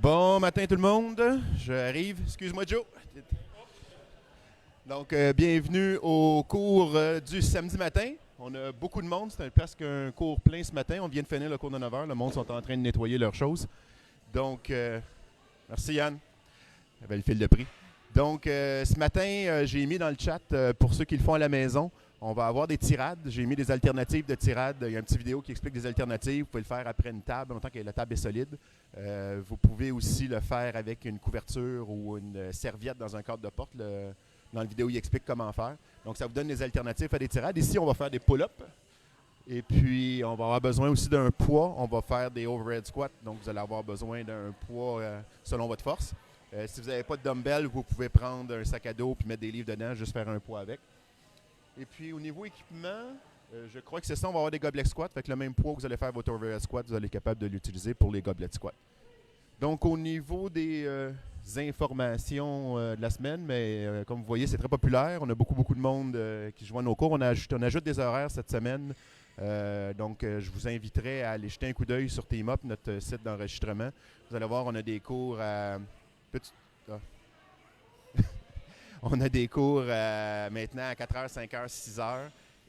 Bon matin tout le monde, j'arrive. Excuse-moi Joe. Donc, bienvenue au cours du samedi matin. On a beaucoup de monde, c'est presque un cours plein ce matin. On vient de finir le cours de 9 h. Le monde sont en train de nettoyer leurs choses. Donc, merci Yann. Belle file de prix. Donc, ce matin, j'ai mis dans le chat, pour ceux qui le font à la maison, on va avoir des tirades. J'ai mis des alternatives de tirades. Il y a une petite vidéo qui explique des alternatives. Vous pouvez le faire après une table, en tant que la table est solide. Vous pouvez aussi le faire avec une couverture ou une serviette dans un cadre de porte. Dans la vidéo, il explique comment faire. Donc, ça vous donne des alternatives à des tirades. Ici, on va faire des pull-ups. Et puis, on va avoir besoin aussi d'un poids. On va faire des overhead squats. Donc, vous allez avoir besoin d'un poids selon votre force. Si vous n'avez pas de dumbbell, vous pouvez prendre un sac à dos et mettre des livres dedans, juste faire un poids avec. Et puis, au niveau équipement, je crois que c'est ça. On va avoir des goblet squats. Avec le même poids que vous allez faire votre overhead squat, vous allez être capable de l'utiliser pour les goblet squats. Donc, au niveau des informations de la semaine, mais comme vous voyez, c'est très populaire. On a beaucoup de monde qui joint nos cours. On ajoute des horaires cette semaine. Donc, je vous inviterai à aller jeter un coup d'œil sur TeamUp, notre site d'enregistrement. Vous allez voir, on a des cours à... On a des cours maintenant à 4h, 5h, 6h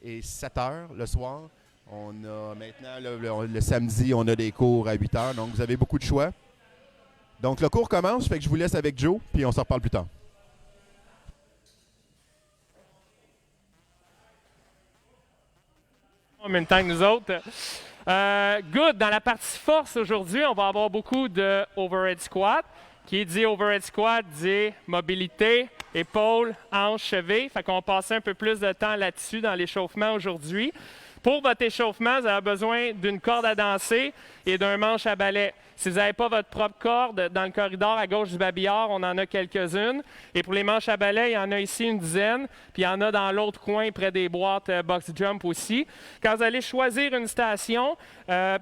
et 7h le soir. On a maintenant, le samedi, on a des cours à 8h. Donc, vous avez beaucoup de choix. Donc, le cours commence, fait que je vous laisse avec Joe, puis on s'en reparle plus tard. En même temps que nous autres. Good. Dans la partie force, aujourd'hui, on va avoir beaucoup de overhead squat. Qui dit overhead squat dit mobilité, épaules, hanches, chevilles. Fait qu'on va passer un peu plus de temps là-dessus dans l'échauffement aujourd'hui. Pour votre échauffement, vous avez besoin d'une corde à danser et d'un manche à balai. Si vous n'avez pas votre propre corde, dans le corridor à gauche du babillard, on en a quelques-unes. Et pour les manches à balai, il y en a ici une dizaine. Puis il y en a dans l'autre coin, près des boîtes box jump aussi. Quand vous allez choisir une station,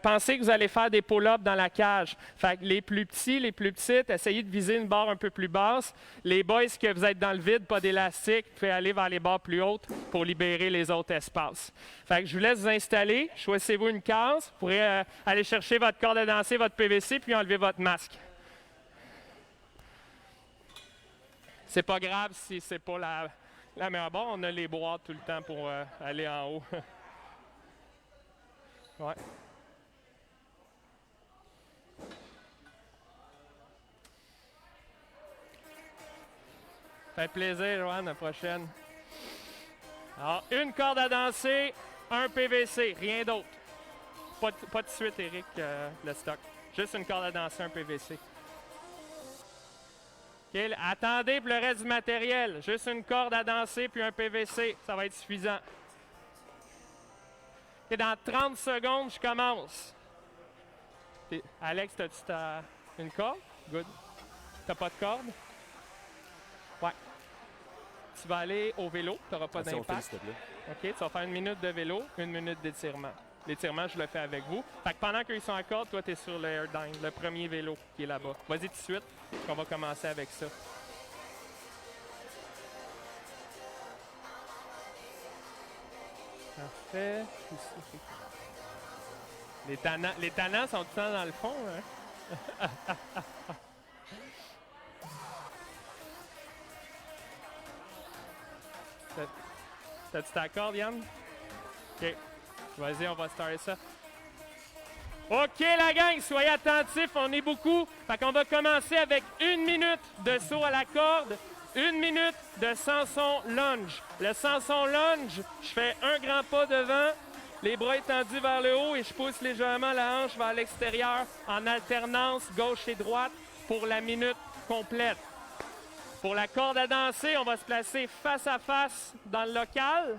pensez que vous allez faire des pull-ups dans la cage. Fait que les plus petits, les plus petites, essayez de viser une barre un peu plus basse. Les boys, que vous êtes dans le vide, pas d'élastique, vous pouvez aller vers les barres plus hautes pour libérer les autres espaces. Fait que je vous laisse vous installer. Choisissez-vous une case. Vous pourrez aller chercher votre corde à danser, votre PVC, puis enlever votre masque. C'est pas grave si c'est pas la meilleure barre. On a les boîtes tout le temps pour aller en haut. Ouais. Fait plaisir, Joanne, la prochaine. Alors, une corde à danser, un PVC, rien d'autre. Pas de suite, Eric, le stock. Juste une corde à danser, un PVC. Okay, attendez pour le reste du matériel. Juste une corde à danser puis un PVC, ça va être suffisant. Okay, dans 30 secondes, je commence. Alex, as-tu une corde? Good. T'as pas de corde? Ouais. Tu vas aller au vélo, tu n'auras pas d'impact. OK, tu vas faire 1 minute de vélo, 1 minute d'étirement. L'étirement, je le fais avec vous. Fait que pendant qu'ils sont en corde, toi, tu es sur le Airdyne, le premier vélo qui est là-bas. Vas-y tout de suite, on va commencer avec ça. Parfait. Les tannants sont tout le temps dans le fond, hein? T'as-tu ta corde, Yann? OK. Vas-y, on va starter ça. OK, la gang, soyez attentifs, on est beaucoup. Fait qu'on va commencer avec 1 minute de saut à la corde, 1 minute de Samson lunge. Le Samson lunge, je fais un grand pas devant, les bras étendus vers le haut et je pousse légèrement la hanche vers l'extérieur en alternance gauche et droite pour la minute complète. Pour la corde à danser, on va se placer face à face dans le local.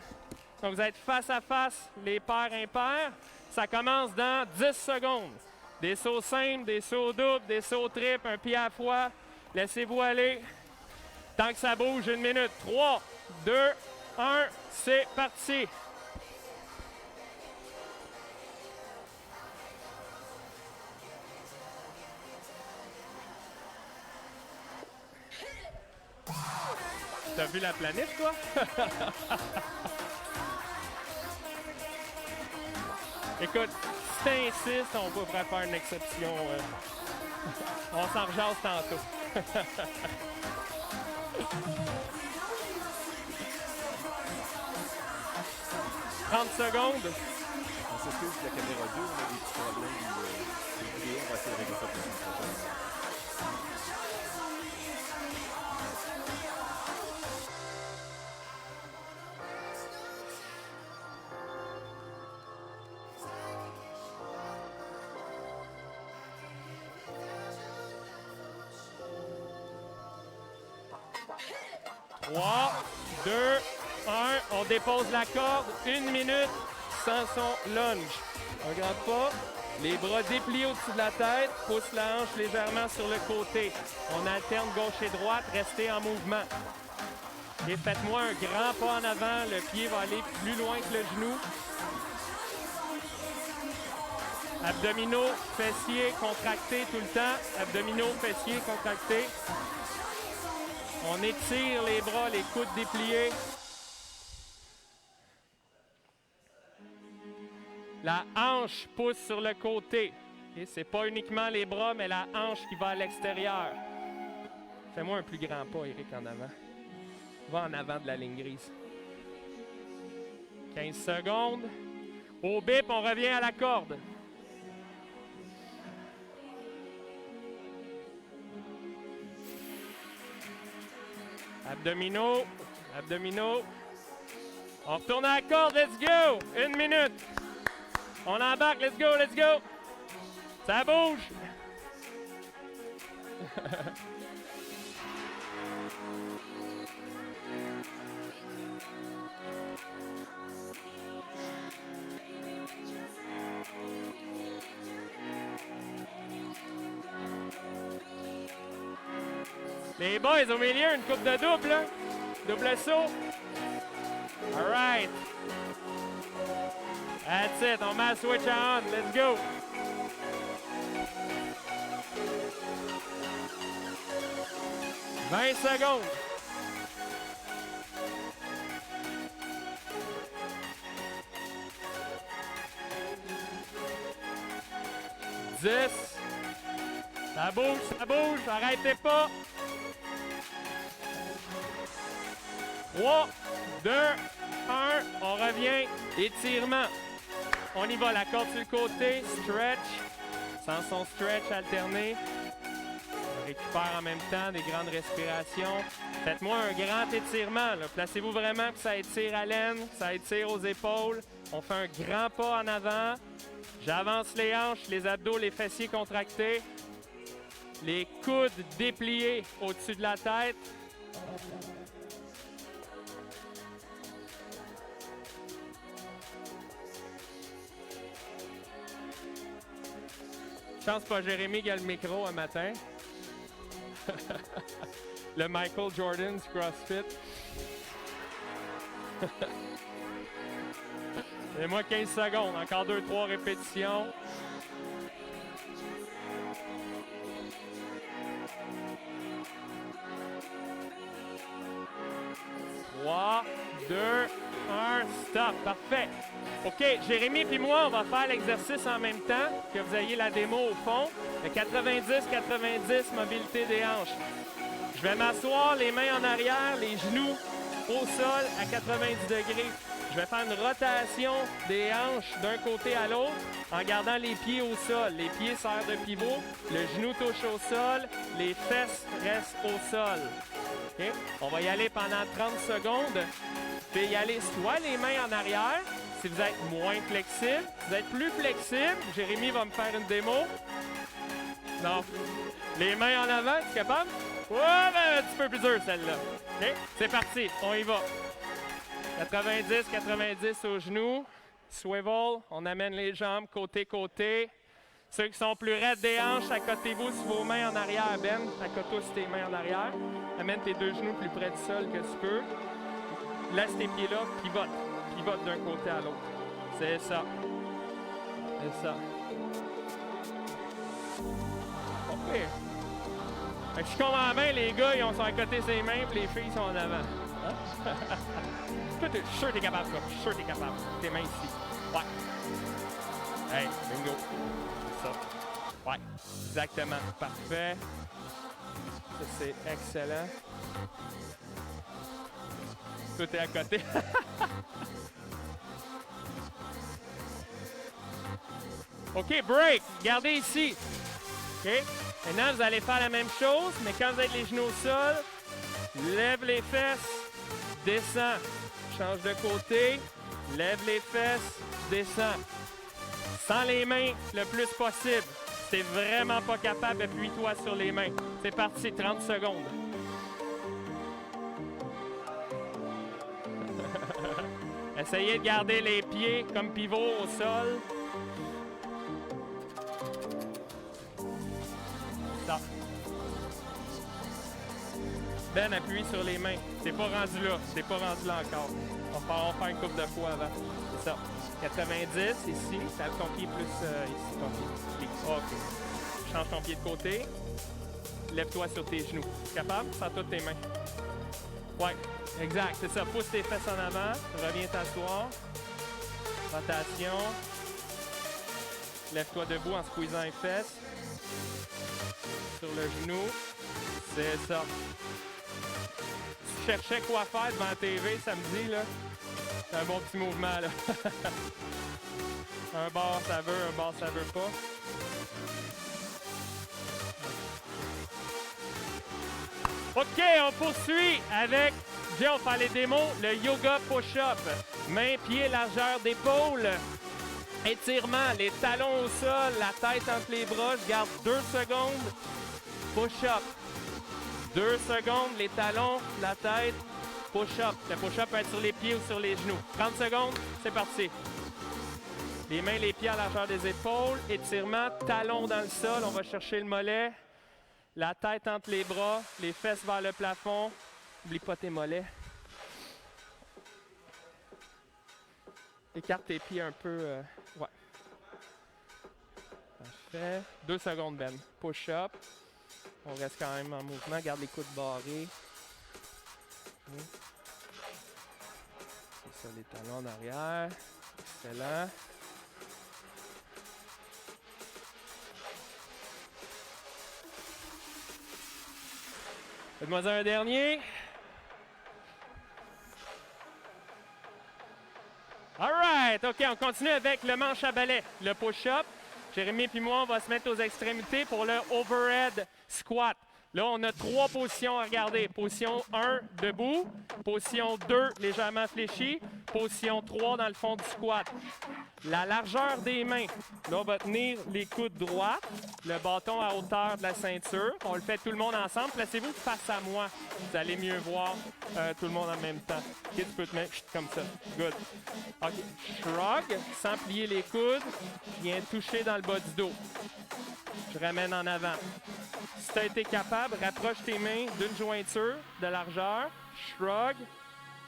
Donc, vous êtes face à face, les paires impairs. Ça commence dans 10 secondes. Des sauts simples, des sauts doubles, des sauts triples, un pied à la fois. Laissez-vous aller. Tant que ça bouge, 1 minute. 3, 2, 1, c'est parti. T'as vu la planète, toi? Écoute, si t'insistes, on pourrait faire une exception. On s'en rejase tantôt. 30 secondes. On s'excuse de la caméra 2, on a des petits problèmes de vidéo, on va essayer de régler ça pour la semaine prochaine. Trois, 2, 1. On dépose la corde. 1 minute sans son lunge. On ne regarde pas. Les bras dépliés au-dessus de la tête. Pousse la hanche légèrement sur le côté. On alterne gauche et droite. Restez en mouvement. Et faites-moi un grand pas en avant. Le pied va aller plus loin que le genou. Abdominaux, fessiers contractés tout le temps. Abdominaux, fessiers contractés. On étire les bras, les coudes dépliés. La hanche pousse sur le côté. Et c'est pas uniquement les bras, mais la hanche qui va à l'extérieur. Fais-moi un plus grand pas, Eric, en avant. Va en avant de la ligne grise. 15 secondes. Au bip, on revient à la corde. Abdominaux, abdominaux. On retourne à la corde, let's go! 1 minute. On embarque, let's go, let's go! Ça bouge! Les boys au milieu, une coupe de double, là. Double saut. All right. That's it. On met la switch on. Let's go. « 20 secondes. « 10. Ça bouge, arrêtez pas. 3, 2, 1, on revient, étirement. On y va, la corde sur le côté, stretch, sans son stretch alterné. On récupère en même temps des grandes respirations. Faites-moi un grand étirement. Là. Placez-vous vraiment que ça étire à l'aine, ça étire aux épaules. On fait un grand pas en avant. J'avance les hanches, les abdos, les fessiers contractés. Les coudes dépliés au-dessus de la tête. Je pense pas Jérémy qui a le micro un matin. Le Michael Jordan du CrossFit. Et moi 15 secondes, encore 2-3 répétitions. Trois, 2, 1, stop. Parfait. OK, Jérémy puis moi, on va faire l'exercice en même temps, que vous ayez la démo au fond. Le 90-90, mobilité des hanches. Je vais m'asseoir, les mains en arrière, les genoux au sol à 90 degrés. Je vais faire une rotation des hanches d'un côté à l'autre en gardant les pieds au sol. Les pieds servent de pivot, le genou touche au sol, les fesses restent au sol. Okay? On va y aller pendant 30 secondes. Vous pouvez y aller soit les mains en arrière, si vous êtes moins flexible. Si vous êtes plus flexible, Jérémy va me faire une démo. Non. Les mains en avant, tu es capable? Ouais, ben, un petit peu plus dur celle-là. Okay? C'est parti, on y va. 90 aux genoux. Swivel, on amène les jambes côté-côté. Ceux qui sont plus raides des hanches, accotez-vous sur vos mains en arrière. Ben, accote-toi sur tes mains en arrière. Amène tes deux genoux plus près du sol que tu peux. Laisse tes pieds là, pivote. Pivote d'un côté à l'autre. C'est ça. C'est ça. OK. Fait que je comprends bien, les gars, ils sont à côté ses mains, puis les filles sont en avant. Hein? Toi, je suis sûr que t'es capable, ça. Je suis sûr que t'es capable. Tes mains ici. Ouais. Hey, bingo. C'est ça. Ouais, exactement. Parfait. Ça, c'est excellent. Tout est à côté. OK, break. Gardez ici. OK? Maintenant, vous allez faire la même chose, mais quand vous êtes les genoux au sol, lève les fesses, descends. Change de côté, lève les fesses, descends. Sans les mains le plus possible. Si t'es vraiment pas capable, appuie-toi sur les mains. C'est parti, 30 secondes. Essayez de garder les pieds comme pivot au sol. Ça. Ben, appuie sur les mains. T'es pas rendu là. T'es pas rendu là encore. On va faire une couple de fois avant. C'est ça. 90 ici. Tape ton pied plus ici. Ton pied. OK. Change ton pied de côté. Lève-toi sur tes genoux. Capable? Sans toutes tes mains. Ouais. Exact. C'est ça. Pousse tes fesses en avant. Reviens t'asseoir. Rotation. Lève-toi debout en squeezant les fesses. Sur le genou. C'est ça. Si tu cherchais quoi faire devant la TV samedi, là, c'est un bon petit mouvement, là. Un bord, ça veut, un bord, ça veut pas. OK, on poursuit avec, on fait les démos, le yoga push-up. Mains, pieds, largeur d'épaule. Étirement, les talons au sol, la tête entre les bras. Je garde 2 secondes. Push-up. 2 secondes, les talons, la tête, push-up. Le push-up peut être sur les pieds ou sur les genoux. 30 secondes, c'est parti. Les mains, les pieds à la largeur des épaules. Étirement, talons dans le sol. On va chercher le mollet. La tête entre les bras, les fesses vers le plafond. N'oublie pas tes mollets. Écarte tes pieds un peu. Ouais. Parfait. 2 secondes, Ben. Push-up. On reste quand même en mouvement. Garde les coudes barrés. C'est ça, les talons en arrière. Excellent. Faites-moi un dernier. All right. OK, on continue avec le manche à balai, le push-up. Jérémy et moi, on va se mettre aux extrémités pour le overhead squat. Là, on a 3 positions à regarder. Position 1, debout. Position 2, légèrement fléchie. Position 3, dans le fond du squat. La largeur des mains. Là, on va tenir les coudes droits, le bâton à hauteur de la ceinture. On le fait tout le monde ensemble. Placez-vous face à moi. Vous allez mieux voir tout le monde en même temps. OK, tu peux te mettre comme ça. Good. OK. Shrug, sans plier les coudes. Je viens toucher dans le bas du dos. Je ramène en avant. Si tu as été capable, rapproche tes mains d'une jointure de largeur. Shrug,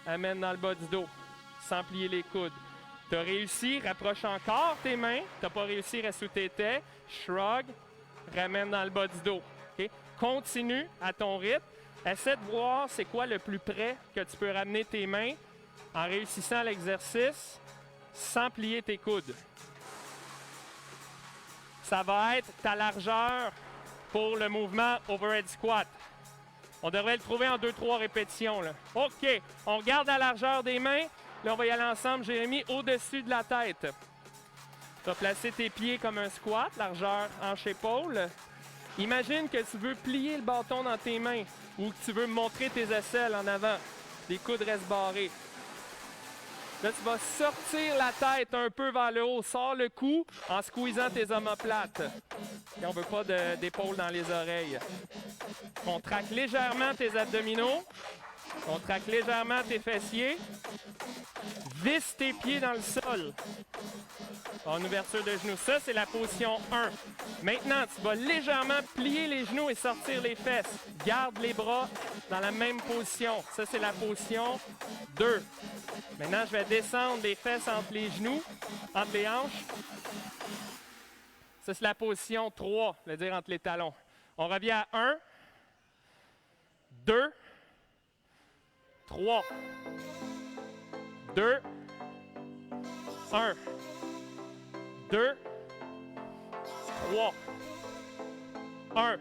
amène dans le bas du dos, sans plier les coudes. Tu as réussi, rapproche encore tes mains. Tu n'as pas réussi, reste où tu étais. Shrug, ramène dans le bas du dos. Okay? Continue à ton rythme. Essaie de voir c'est quoi le plus près que tu peux ramener tes mains en réussissant l'exercice sans plier tes coudes. Ça va être ta largeur pour le mouvement overhead squat. On devrait le trouver en 2-3 répétitions. Là. OK, on regarde la largeur des mains. Là, on va y aller ensemble, Jérémy, au-dessus de la tête. Tu vas placer tes pieds comme un squat, largeur hanche-épaule. Imagine que tu veux plier le bâton dans tes mains ou que tu veux montrer tes aisselles en avant. Les coudes restent barrés. Là, tu vas sortir la tête un peu vers le haut. Sors le cou en squeezant tes omoplates. Et on ne veut pas d'épaule dans les oreilles. Contracte légèrement tes abdominaux. Contracte légèrement tes fessiers. Visse tes pieds dans le sol. En ouverture de genoux. Ça, c'est la position 1. Maintenant, tu vas légèrement plier les genoux et sortir les fesses. Garde les bras dans la même position. Ça, c'est la position 2. Maintenant, je vais descendre les fesses entre les genoux, entre les hanches. Ça, c'est la position 3, c'est-à-dire entre les talons. On revient à 1, 2, 3. 2, 1, 2, 3. 1.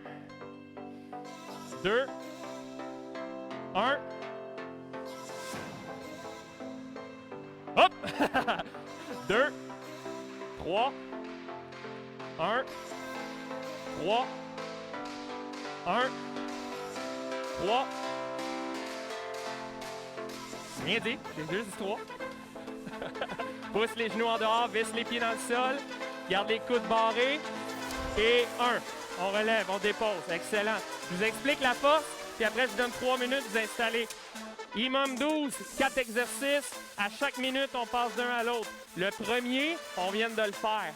2. 1. Hop! 2. 3. 1. 3. 1. 3. Rien dit, j'ai juste 3. Pousse les genoux en dehors, visse les pieds dans le sol. Garde les coudes barrés. Et 1. On relève, on dépose. Excellent. Je vous explique la force, puis après, je vous donne 3 minutes de vous installer. Imam 12, 4 exercices. À chaque minute, on passe d'un à l'autre. Le premier, on vient de le faire.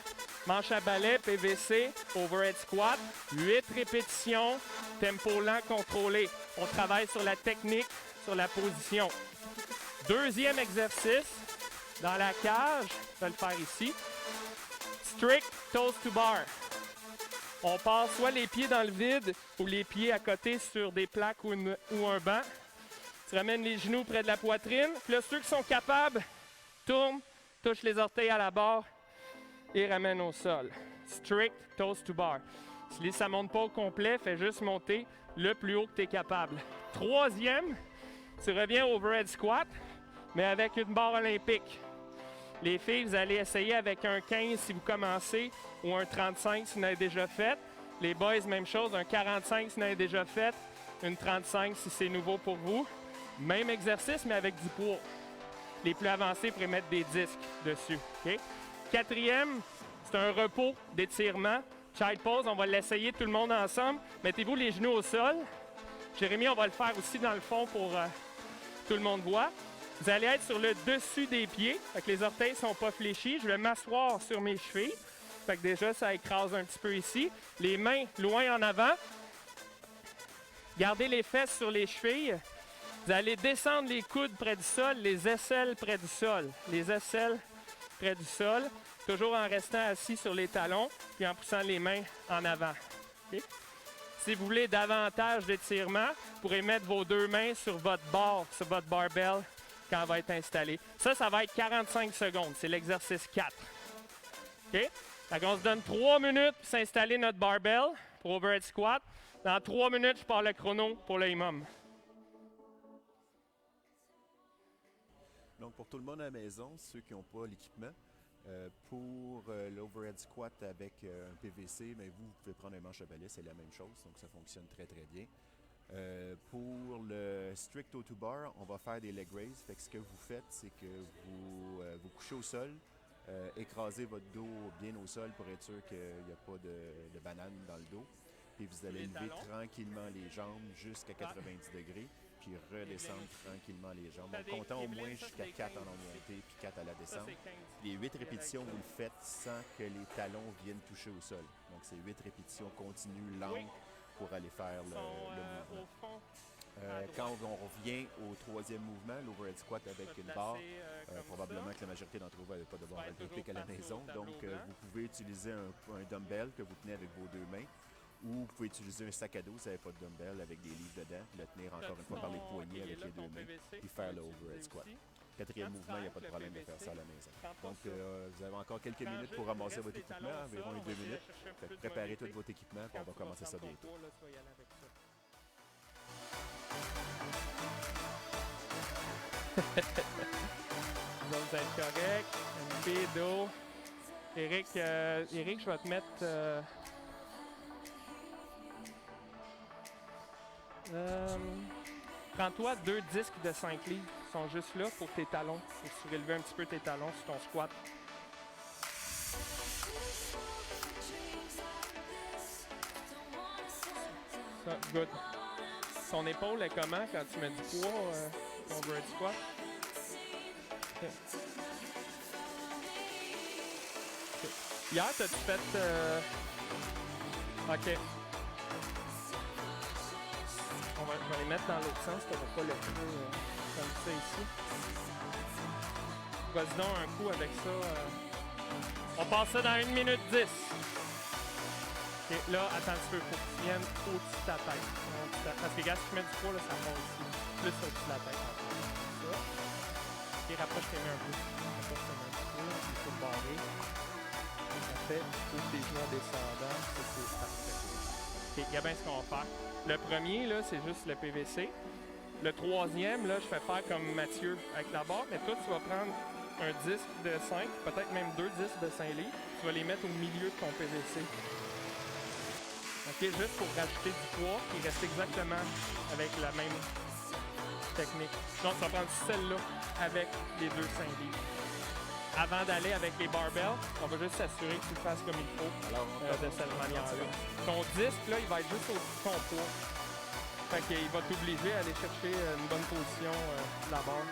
Manche à balai, PVC, overhead squat. 8 répétitions, tempo lent contrôlé. On travaille sur la technique, sur la position. Deuxième exercice, dans la cage, je vais le faire ici. Strict toes to bar. On passe soit les pieds dans le vide ou les pieds à côté sur des plaques ou un banc. Tu ramènes les genoux près de la poitrine. Puis là, ceux qui sont capables, tournent, touchent les orteils à la barre et ramènent au sol. Strict toes to bar. Si ça ne monte pas au complet, fais juste monter le plus haut que tu es capable. Troisième, tu reviens au overhead squat, mais avec une barre olympique. Les filles, vous allez essayer avec un 15 si vous commencez ou un 35 si vous l'avez déjà fait. Les boys, même chose, un 45 si vous l'avez déjà fait, une 35 si c'est nouveau pour vous. Même exercice, mais avec du poids. Les plus avancés pourraient mettre des disques dessus. Okay? Quatrième, c'est un repos d'étirement. Child pose, on va l'essayer tout le monde ensemble. Mettez-vous les genoux au sol. Jérémy, on va le faire aussi dans le fond pour tout le monde voit. Vous allez être sur le dessus des pieds, fait que les orteils ne sont pas fléchis. Je vais m'asseoir sur mes chevilles. Fait que déjà, ça écrase un petit peu ici. Les mains loin en avant. Gardez les fesses sur les chevilles. Vous allez descendre les coudes près du sol, les aisselles près du sol. Les aisselles près du sol, toujours en restant assis sur les talons, puis en poussant les mains en avant. Okay? Si vous voulez davantage d'étirement, vous pourrez mettre vos deux mains sur votre barre, sur votre barbell, quand elle va être installée. Ça va être 45 secondes. C'est l'exercice 4. OK? Donc, on se donne 3 minutes pour s'installer notre barbell pour overhead squat. Dans 3 minutes, je pars le chrono pour le imam. Donc, pour tout le monde à la maison, ceux qui n'ont pas l'équipement, pour l'overhead squat avec un PVC, mais vous pouvez prendre un manche à balai, c'est la même chose, donc ça fonctionne très très bien. Pour le strict toe to bar, on va faire des leg raises. Fait que ce que vous faites, c'est que vous couchez au sol, écrasez votre dos bien au sol pour être sûr qu'il n'y a pas de banane dans le dos. Puis vous allez lever tranquillement les jambes jusqu'à 90 degrés, puis redescendre tranquillement les jambes. En comptant au moins jusqu'à 4 en montée, puis 4 à la descente. Les 8 répétitions, vous le faites sans que les talons viennent toucher au sol. Donc c'est 8 répétitions continues, lentes, pour aller faire le mouvement. Quand on revient au troisième mouvement, l'overhead squat avec une barre, probablement que la majorité d'entre vous n'avez pas de barre olympique à la maison, donc vous pouvez utiliser un dumbbell que vous tenez avec vos deux mains, ou vous pouvez utiliser un sac à dos si vous n'avez pas de dumbbell avec des livres dedans, le tenir encore une fois par les poignets avec les deux mains, puis faire le overhead squat. Quatrième mouvement, il n'y a pas de problème de faire ça à la maison. Donc, vous avez encore quelques minutes pour ramasser votre équipement, environ 2 minutes. Préparez tout votre équipement, puis on va commencer ça bientôt. Vous êtes correct. MP, dos. Eric, je vais te mettre... Prends-toi 2 disques de 5 livres. Ils sont juste là pour tes talons, pour surélever un petit peu tes talons sur ton squat. Ça, good. Ton épaule est comment quand tu mets du poids, ton overhead squat? Okay. Okay. Hier, t'as-tu fait... OK. On va les mettre dans l'autre sens, tu n'auras pas le creux comme ça ici. Vas-y donc un coup avec ça. On passe ça dans 1 minute 10. OK, là, attends un petit peu, il faut que tu viennes au-dessus de ta tête. Parce que, regarde, si tu mets du poids, là, ça monte ici. Plus au-dessus de la tête. Ça. OK, rapproche tes mains un peu. Rapproche tes mains un petit peu, il faut le barrer. Et ça fait, ouvre tes genoux en descendant, ça c'est parfait. OK, OK, il y a bien ce qu'on va faire. Le premier, là, c'est juste le PVC. Le troisième, là, je fais faire comme Mathieu avec la barre, mais toi, tu vas prendre un disque de 5, peut-être même 2 disques de 5 livres. Tu vas les mettre au milieu de ton PVC. OK, juste pour rajouter du poids qui reste exactement avec la même technique. Donc, tu vas prendre celle-là avec les 2 5 livres. Avant d'aller avec les barbells, on va juste s'assurer que tu le fasses comme il faut de cette manière-là. Ton disque, là, il va être juste au-dessus de ton poids. Fait qu'il va t'obliger à aller chercher une bonne position de la barre.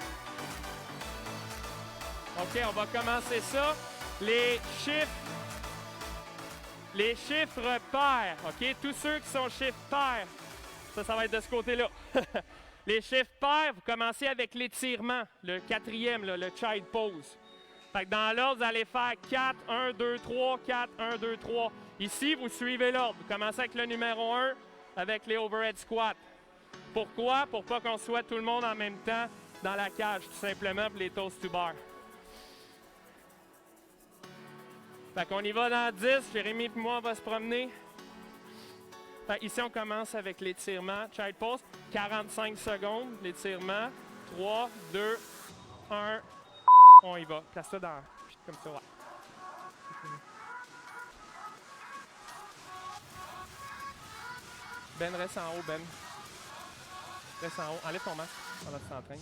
OK, on va commencer ça. Les chiffres pairs. OK, tous ceux qui sont chiffres pairs, ça va être de ce côté-là. Les chiffres pairs, vous commencez avec l'étirement, le quatrième, là, le child pose. Fait que dans l'ordre, vous allez faire 4, 1, 2, 3, 4, 1, 2, 3. Ici, vous suivez l'ordre. Vous commencez avec le numéro 1, avec les overhead squats. Pourquoi? Pour pas qu'on soit tout le monde en même temps dans la cage, tout simplement pour les toast to bar. Fait qu'on y va dans 10. Jérémy et moi, on va se promener. Fait ici, on commence avec l'étirement. Child pose, 45 secondes, l'étirement. 3, 2, 1, on y va. Place ça dans... comme ça, ouais. Ben, reste en haut, Ben. Reste en haut. Enlève ton masque pendant que tu t'entraînes.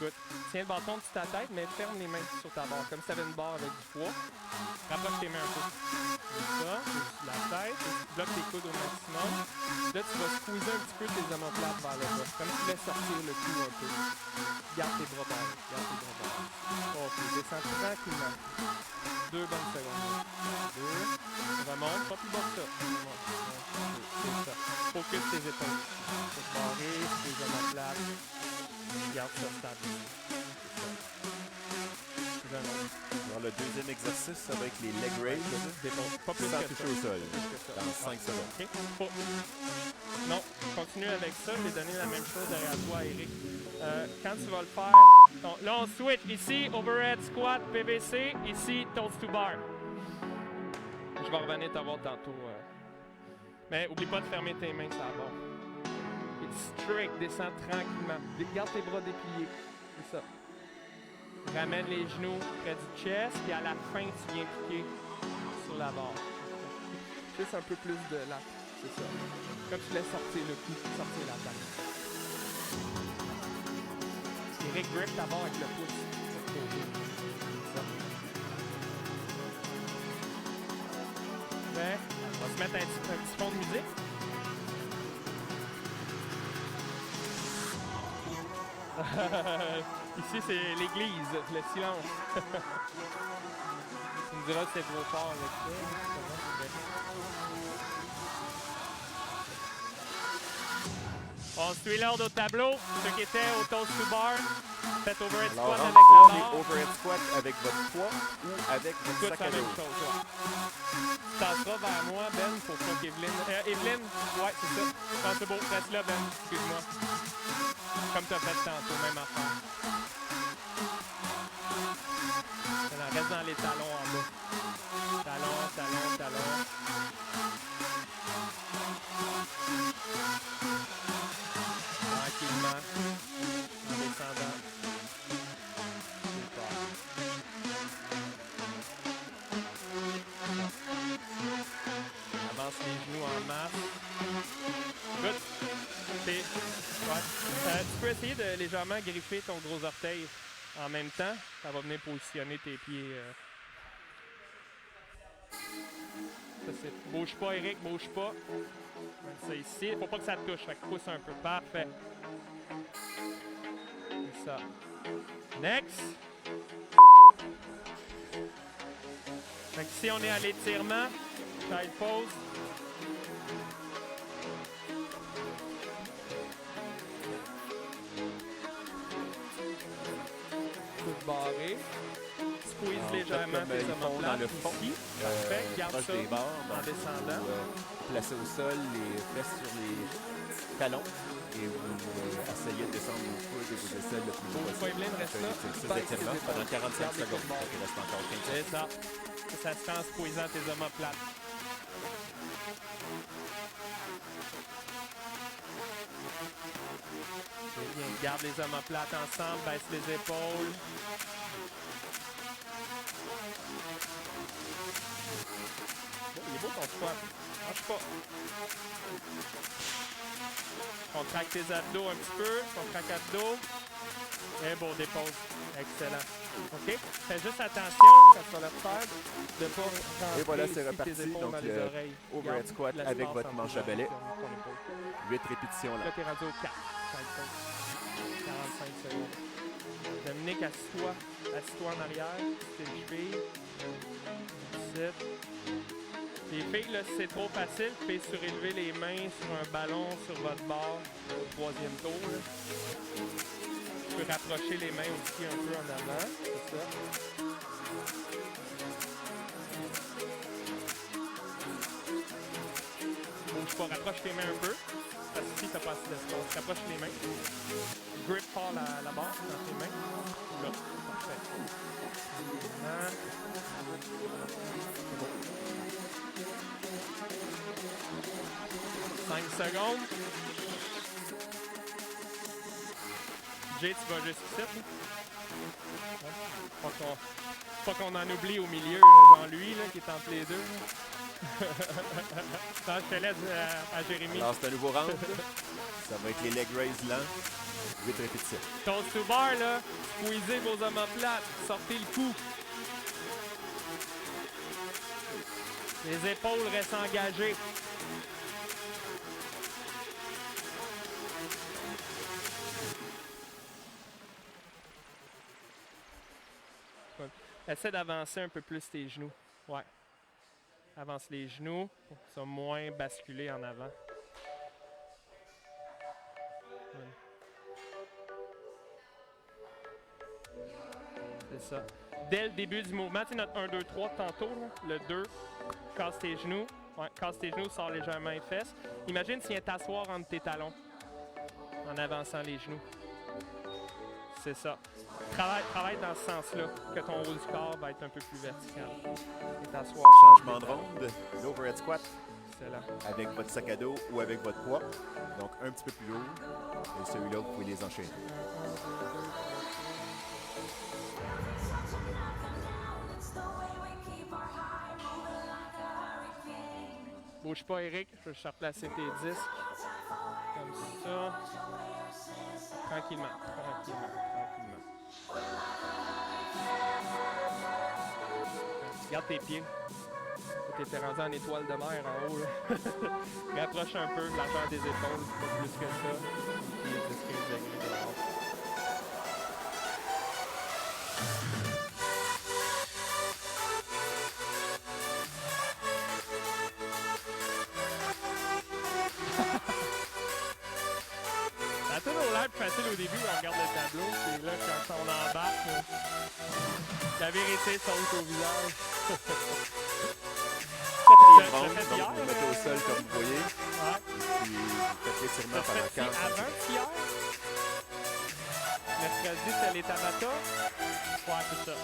Good. Tiens le bâton de ta tête, mais ferme les mains sur ta barre, comme si tu avais une barre avec du poids. Rapproche tes mains un peu. Comme ça, la tête, tu bloques tes coudes au maximum. Là, tu vas squeezer un petit peu tes omoplates vers le bas, comme si tu voulais sortir le cou un peu. Garde tes bras barrés, garde tes bras barrés. OK, descends tranquillement. 2 bonnes secondes. 2, remonte, pas plus bas que ça. C'est ça. Focus tes épaules. Tes barrés, tes omoplates. Garde ça stable. Dans le deuxième exercice avec les leg raises, Pas plus sans que toucher ça. au sol, Ça. dans 5 secondes. OK. Non, continue avec ça. Je vais donner la même chose derrière toi, Eric. Quand tu vas le faire, donc, là on switch. Ici, overhead squat, PVC. Ici, toast to bar. Je vais revenir te voir tantôt. Mais oublie pas de fermer tes mains, ça va bon. Strict, descends tranquillement. Garde tes bras dépliés. C'est ça. Ramène les genoux près du chest, puis à la fin, tu viens piquer sur la barre. Juste un peu plus de là. C'est ça. Comme tu laisses sortir le cou, sortir la tête. Eric, grip ta barre avec le pouce. C'est ça. Ben, on va se mettre un petit fond de musique. Ici, c'est l'église, le silence. Tu me diras que c'est trop fort avec ça. On suit l'ordre au tableau. Ceux qui étaient au toast to bar, faites overhead squat avec la barre. Les overhead squat avec votre poids ou avec votre Tout sac la à même dos. chose, ouais. Tu tasseras vers moi, Ben, pour pas qu'Evelyne... Evelyne, ouais, c'est ça. Non, c'est beau, reste là, Ben, excuse-moi. Comme tu as fait tantôt, même affaire. Maintenant, reste dans les talons en bas. Talons, talons, talons. Tranquillement. En descendant. Super. Avance les genoux en masse. Good. Ouais. Tu peux essayer de légèrement griffer ton gros orteil en même temps. Ça va venir positionner tes pieds. Ça, c'est... Bouge pas, Eric, bouge pas. Ça ici. Faut pas que ça te touche. Fait que pousse un peu. Parfait. C'est ça. Next. Fait que ici, on est à l'étirement. Child pose. Barré. Squeeze légèrement tes omoplates dans le fond, ici. Parfait. Garde proche ça des barres, en descendant. Placez au sol, les fesses sur les talons et vous essayez de descendre vos coudes et vos aisselles le plus haut possible. Evelyne, reste là. C'est étirement pendant 45 secondes. Il reste encore 15 secondes. C'est ça. Ça se fait en squeezant tes omoplates. Bien, garde les omoplates ensemble, baisse les épaules. Oh, il est beau ton squat. Marche pas. Contracte tes abdos un petit peu. Contracte abdos. Et bon, dépose. Excellent. OK? Fais juste attention quand tu vas le faire de ne pas rentrer Et voilà, c'est ici reparti. tes épaules Donc, dans les le oreilles. overhead Garde squat l'espace avec votre entre manche ton à balai. épaule. 8 répétitions là. Là, t'es rendu au 4. 45 secondes. Dominique, assis-toi. Assis-toi en arrière. Tes chevilles. 7. Les filles, là, si c'est trop facile, vous pouvez surélever les mains sur un ballon sur votre barre au 3e tour. Là. Tu peux rapprocher les mains aussi un peu en avant. C'est ça. Bouge pas, rapproche tes mains un peu. Parce que si t'as pas assez d'espace, rapproche les mains. Grip fort la barre dans tes mains. Là, parfait. Maintenant. 5 secondes. Jay, tu vas juste ici. Pas qu'on en oublie au milieu, là, genre lui là, qui est entre les deux. Non, je te laisse à Jérémy. Alors, c'est un nouveau round. Ça va être les leg raises lents. 8 répétitions. Toast to bar, là. Squeezez vos omoplates. Sortez le cou. Les épaules restent engagées. Essaie d'avancer un peu plus tes genoux. Ouais. Avance les genoux pour que ça moins basculer en avant. Ouais. C'est ça. Dès le début du mouvement, tu sais, notre 1, 2, 3 tantôt, là, le 2, casse tes genoux. Ouais, casse tes genoux, sors légèrement les fesses. Imagine s'il y a t'asseoir entre tes talons en avançant les genoux. C'est ça. Travaille dans ce sens-là, que ton haut du corps va être un peu plus vertical. Et t'asseoir. Changement de ronde. L'overhead squat Excellent. avec votre sac à dos ou avec votre poids. Donc, un petit peu plus lourd. Et celui-là, vous pouvez les enchaîner. Bouge pas, Eric. Je vais juste replacer tes disques. Comme ça. Tranquillement. Garde tes pieds. Tu étais rendu en étoile de mer en haut. Là. Rapproche un peu l'argent des épaules, pas plus que ça. Puis 10-15 degrés dehors. Ça a toujours l'air plus facile au début, on regarde le tableau. C'est là quand on embarque, la vérité saute au visage. Quatrième Tu l'as ronde, fait donc hier, vous mettez au sol comme vous voyez. Ouais. Et puis vous faites l'étirement T'as pendant fait 45 avant secondes. hier? Mercredi, c'était les Tabata? Ouais, c'est ça.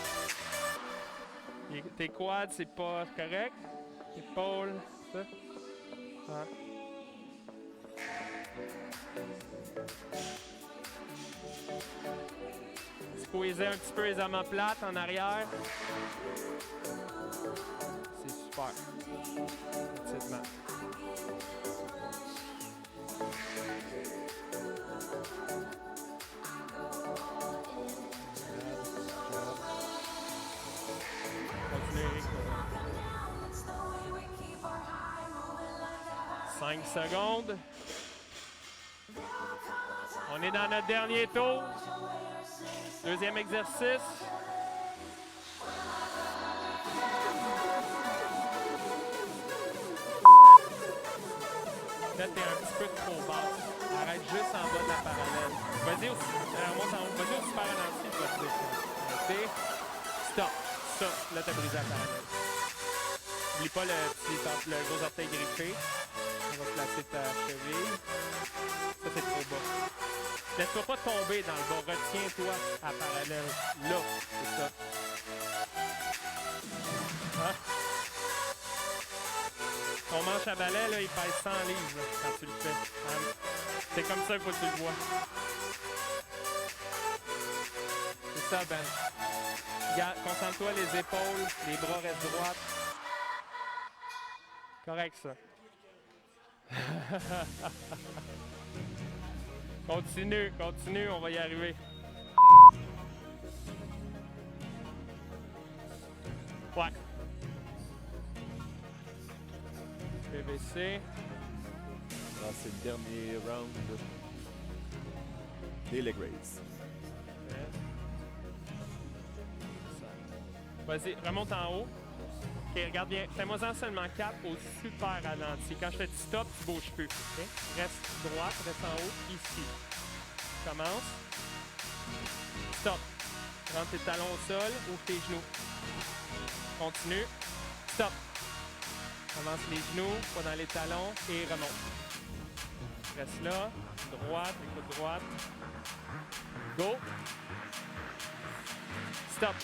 Tes quads, c'est pas correct? Épaules, ça? Ouais. Squeezer un petit peu les omoplates en arrière. C'est super. Petitement. Continue, Eric. 5 secondes. On est dans notre dernier tour. Deuxième exercice. Là, t'es un petit peu trop bas. Arrête juste en bas de la parallèle. Vas-y au super ralenti, je vais te dire. Arrêtez. Stop. Ça, là, t'as brisé la parallèle. N'oublie pas le gros orteil griffé. On va placer ta cheville. Ça, c'est trop bas. Laisse-toi pas tomber dans le bas. Retiens-toi à parallèle. Là, c'est ça. Hein? Ton manche à balai, là, il pèse 100 livres là, quand tu le fais. Hein? C'est comme ça qu'il faut que tu le vois. ça, Ben. Concentre-toi les épaules, les bras restent droits. Correct, ça. Continue, continue, on va y arriver. Ouais. PVC. Alors, c'est le dernier round des leg raises. Vas-y, remonte en haut. OK, regarde bien. Fais-moi-en seulement 4 au super ralenti. Quand je te dis stop, tu ne bouges plus. OK? Reste droite, reste en haut, ici. Commence. Stop. Rentre tes talons au sol, ouvre tes genoux. Continue. Stop. Avance les genoux, pas dans les talons et remonte. Reste là. Droite, écoute droite. Go. Stop.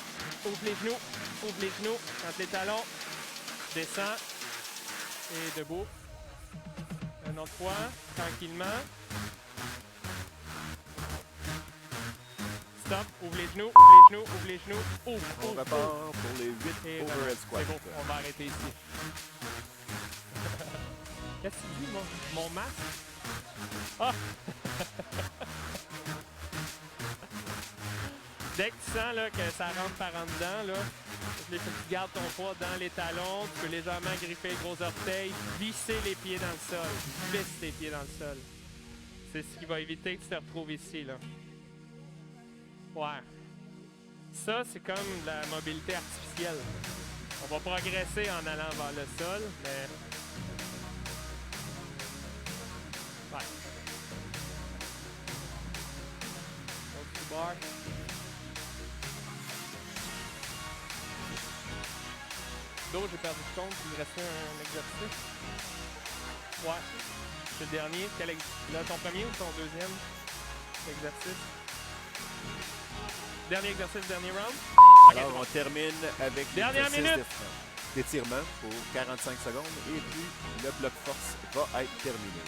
Ouvre les genoux. Ouvre les genoux. Rentre les talons. Descends. Et debout. Un autre fois. Tranquillement. Stop. Ouvre les genoux. Ouvre les genoux. Ouvre les genoux. Ouvre. On Ouvre. repart Ouvre. pour les 8 Et overhead squats. c'est bon. On va arrêter ici. Qu'est-ce que tu dis, mon masque? Ah! Dès que tu sens là, que ça rentre par en dedans, là, il faut que tu gardes ton poids dans les talons. Tu peux légèrement griffer les gros orteils, visser les pieds dans le sol. Visse tes pieds dans le sol. C'est ce qui va éviter que tu te retrouves ici. Là. Ouais. Ça, c'est comme la mobilité artificielle. On va progresser en allant vers le sol, mais... Ouais. Donc, du bar. Dos, j'ai perdu le compte, il me restait un exercice. Ouais. C'est le dernier. Là, ton premier ou ton deuxième exercice? Dernier exercice, dernier round? Okay, Alors, on termine avec dernière minute d'étirement pour 45 secondes et puis le bloc force va être terminé.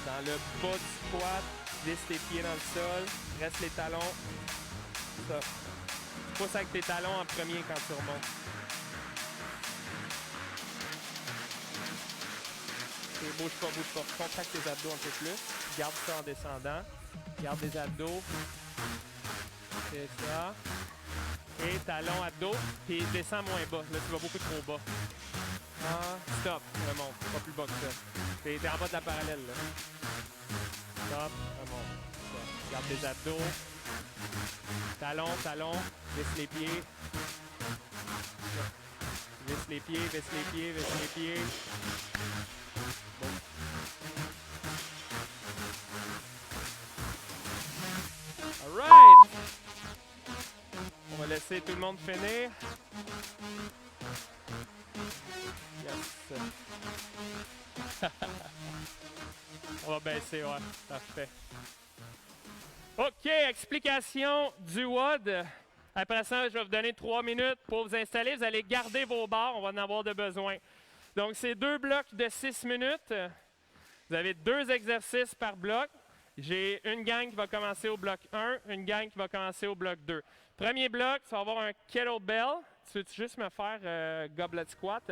Dans le bas du squat, visse tes pieds dans le sol, reste les talons. Ça. Pousse avec tes talons en premier quand tu remontes. Et bouge pas, bouge pas. Contracte tes abdos un peu plus. Garde ça en descendant. Garde les abdos. C'est ça. Et talons, abdos. Puis descends moins bas. Là, tu vas beaucoup trop bas. Ah, stop. Remonte. Pas plus bas que ça. T'es en bas de la parallèle, là. Stop. Remonte. Stop. Garde tes abdos. Talons, talons. Visse les pieds. Visse les pieds, visse les pieds, visse les pieds. Bon. All right! On va laisser tout le monde finir. Yes. On va baisser, ouais. Parfait. OK, explication du WOD. Après ça, je vais vous donner 3 minutes pour vous installer. Vous allez garder vos barres, on va en avoir de besoin. Donc, c'est 2 blocs de 6 minutes. Vous avez 2 exercices par bloc. J'ai une gang qui va commencer au bloc 1, une gang qui va commencer au bloc 2. Premier bloc, ça va avoir un kettlebell. Tu veux juste me faire goblet squat?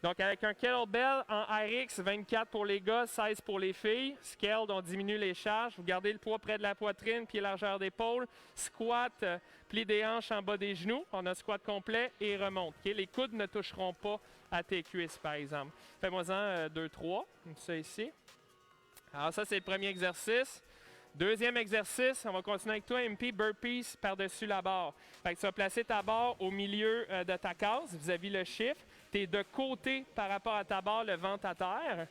Donc, avec un kettlebell en RX, 24 pour les gars, 16 pour les filles. Scaled, on diminue les charges. Vous gardez le poids près de la poitrine, pied largeur d'épaule. Squat, plie des hanches en bas des genoux. On a squat complet et remonte. Okay? Les coudes ne toucheront pas à tes cuisses, par exemple. Fais-moi-en 2-3, comme ça ici. Alors ça, c'est le premier exercice. Deuxième exercice, on va continuer avec toi, MP, burpees par-dessus la barre. Fait que tu vas placer ta barre au milieu de ta case, vis-à-vis le chiffre. Tu es de côté par rapport à ta barre, le ventre à terre.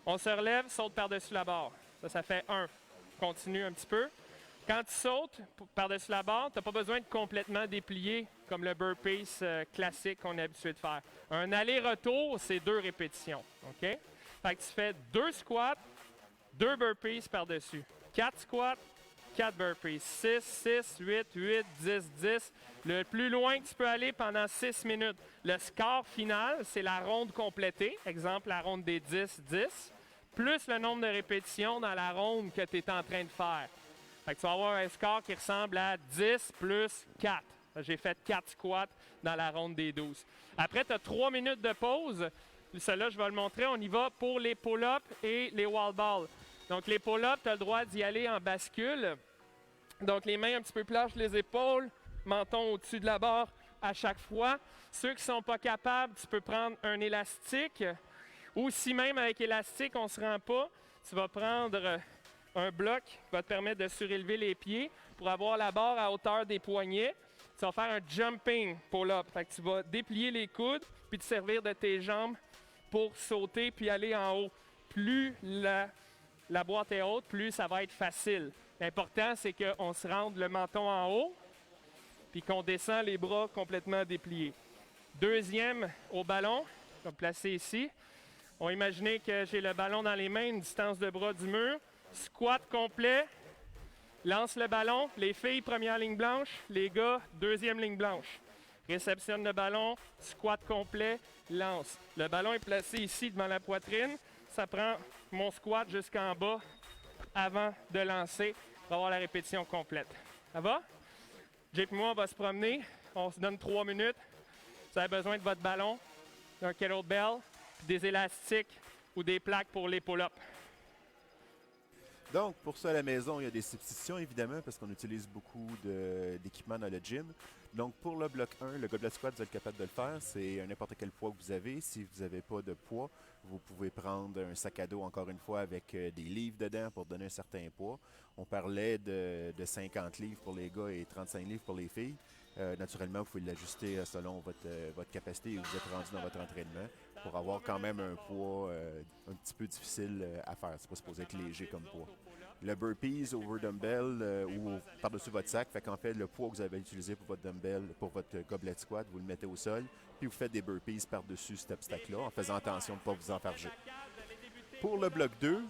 On se relève, saute par-dessus la barre. Ça fait 1. Continue un petit peu. Quand tu sautes par-dessus la barre, tu n'as pas besoin de complètement déplier comme le burpees classique qu'on est habitué de faire. Un aller-retour, c'est 2 répétitions. OK? Fait que tu fais 2 squats, 2 burpees par-dessus. 4 squats, 4 burpees. 6, 6, 8, 8, 10, 10. Le plus loin que tu peux aller pendant 6 minutes. Le score final, c'est la ronde complétée. Exemple, la ronde des 10, 10. plus le nombre de répétitions dans la ronde que tu es en train de faire. Fait que tu vas avoir un score qui ressemble à 10 plus 4. J'ai fait 4 squats dans la ronde des 12. Après, tu as 3 minutes de pause. Celle-là, je vais le montrer. On y va pour les pull-ups et les wall balls. Donc, les pull-ups, tu as le droit d'y aller en bascule. Donc, les mains un petit peu plages les épaules, menton au-dessus de la barre à chaque fois. Ceux qui ne sont pas capables, tu peux prendre un élastique. Ou si même avec élastique, on ne se rend pas, tu vas prendre un bloc qui va te permettre de surélever les pieds pour avoir la barre à hauteur des poignets. Tu vas faire un jumping pull-up. Fait que tu vas déplier les coudes puis te servir de tes jambes pour sauter puis aller en haut. Plus la boîte est haute, plus ça va être facile. L'important, c'est qu'on se rende le menton en haut puis qu'on descend les bras complètement dépliés. Deuxième au ballon, je vais me placer ici. On va imaginer que j'ai le ballon dans les mains, une distance de bras du mur. Squat complet. Lance le ballon. Les filles, première ligne blanche. Les gars, deuxième ligne blanche. Réceptionne le ballon. Squat complet. Lance. Le ballon est placé ici devant la poitrine. Ça prend mon squat jusqu'en bas avant de lancer pour avoir la répétition complète. Ça va? Jake et moi, on va se promener. On se donne 3 minutes. Vous avez besoin de votre ballon, d'un kettlebell, des élastiques ou des plaques pour les pull-ups. Donc, pour ça, à la maison, il y a des substitutions, évidemment, parce qu'on utilise beaucoup d'équipements dans le gym. Donc, pour le bloc 1, le goblet squat, vous êtes capable de le faire. C'est n'importe quel poids que vous avez. Si vous n'avez pas de poids, vous pouvez prendre un sac à dos, encore une fois, avec des livres dedans pour donner un certain poids. On parlait de 50 livres pour les gars et 35 livres pour les filles. Naturellement, vous pouvez l'ajuster selon votre capacité et où vous êtes rendu dans votre entraînement pour avoir quand même un poids un petit peu difficile à faire. C'est pas supposé être léger comme poids. Le burpees over dumbbell ou par-dessus votre sac, fait qu'en fait, le poids que vous avez utilisé pour votre dumbbell, pour votre gobelet squat, vous le mettez au sol, puis vous faites des burpees par-dessus cet obstacle-là en faisant attention de ne pas vous enfarger. Pour le bloc 2,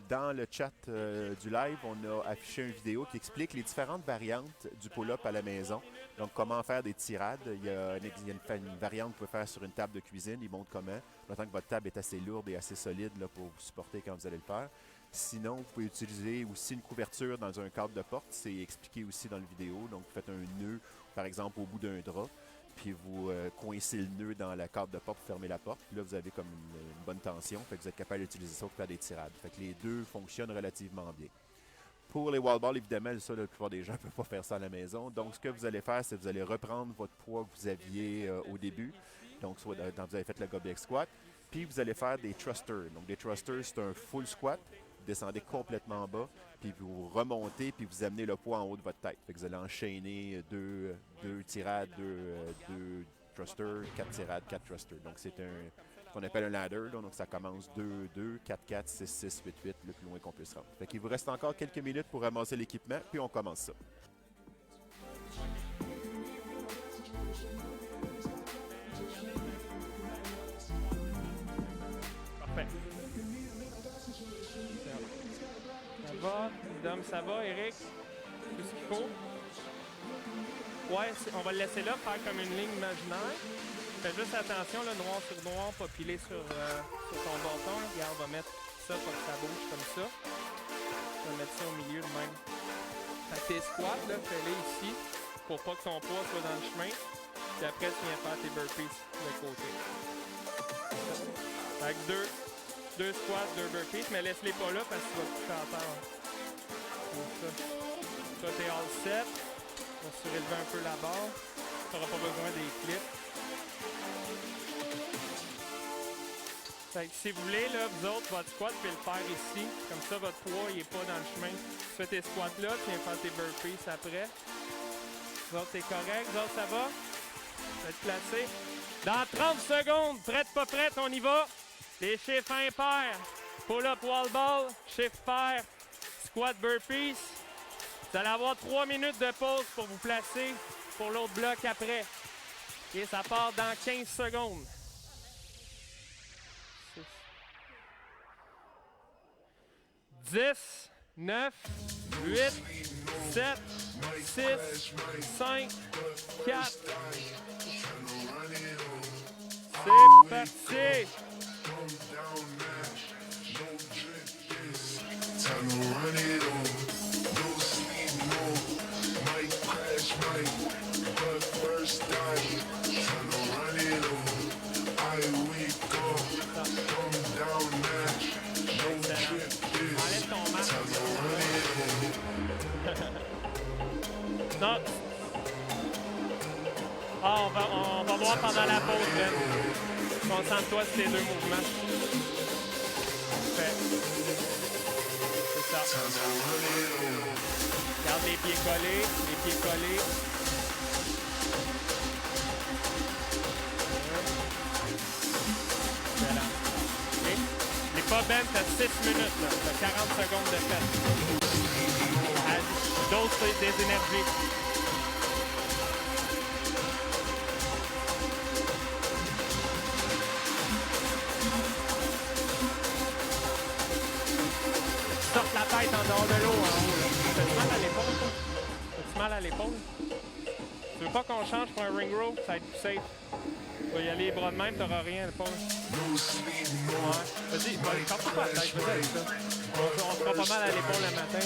dans le chat du live, on a affiché une vidéo qui explique les différentes variantes du pull-up à la maison. Donc, comment faire des tirades. Il y a une variante que vous pouvez faire sur une table de cuisine. Il montre comment. Tant que votre table est assez lourde et assez solide là, pour vous supporter quand vous allez le faire. Sinon, vous pouvez utiliser aussi une couverture dans un cadre de porte. C'est expliqué aussi dans la vidéo. Donc, vous faites un nœud, par exemple, au bout d'un drap. Puis vous coincez le nœud dans la cadre de porte pour fermer la porte. Puis là, vous avez comme une bonne tension. Fait que vous êtes capable d'utiliser ça pour faire des tirades. Fait que les deux fonctionnent relativement bien. Pour les wall balls, évidemment, ça, la plupart des gens ne peuvent pas faire ça à la maison. Donc, ce que vous allez faire, c'est que vous allez reprendre votre poids que vous aviez au début. Donc, soit quand vous avez fait le goblet squat. Puis, vous allez faire des thrusters. Donc, des thrusters, c'est un full squat. Vous descendez complètement en bas, puis vous remontez, puis vous amenez le poids en haut de votre tête. Fait que vous allez enchaîner deux tirades, deux thrusters, 4 tirades, 4 thrusters. Donc, c'est ce qu'on appelle un ladder. Là. Donc, ça commence 2, 2, 4, 4, 6, 6, 8, 8, le plus loin qu'on puisse rendre. Fait qu'il vous reste encore quelques minutes pour ramasser l'équipement, puis on commence ça. Parfait. Ça va? Dom, ça va? Eric? Tout ce qu'il faut? Ouais, on va le laisser là, faire comme une ligne imaginaire. Fais juste attention, là, noir sur noir, pas pilé sur ton bâton. Là. Regarde, on va mettre ça pour que ça bouge comme ça. On va mettre ça au milieu de même. Fait que tes squats, là, fais-les ici pour pas que ton poids soit dans le chemin. Puis après, tu viens faire tes burpees de côté. Fait que deux squats, 2 burpees, mais laisse-les pas là parce que tu vas tout faire terre. Comme ça. Toi, t'es all set. On va surélever un peu la barre. Tu n'auras pas besoin des clips. Fait que si vous voulez, là, vous autres, votre squat, vous pouvez le faire ici. Comme ça, votre poids, il n'est pas dans le chemin. Tu fais tes squats là, tu viens faire tes burpees après. Vous autres, c'est correct. Vous autres, ça va? Vous êtes placés. Dans 30 secondes, prête, pas prête, on y va. Les chiffres impairs. Pull-up wall ball, chiffre pair, squat burpees. Vous allez avoir 3 minutes de pause pour vous placer pour l'autre bloc après. Et ça part dans 15 secondes. 10, 9, 8, 7, 6, 5, 4. C'est parti! Enlève ton masque. Non. Ah, on va voir pendant la pause, Ben. Concentre-toi sur les deux mouvements. Parfait. C'est ça. Garde les pieds collés, les pieds collés. Excellent. OK. Les pas, Ben, t'as 6 minutes, là. T'as 40 secondes de fête. Dose des énergies. Sorte la tête en dehors de l'eau en haut. T'as-tu mal à l'épaule, toi? T'as-tu mal à l'épaule? Tu veux pas qu'on change pour un ring row? Ça va être plus safe. Tu vas y aller les bras de même, t'auras rien à l'épaule. Ouais. Vas-y, casse pas la tête, vas-y avec ça. On se fera pas mal à l'épaule le matin.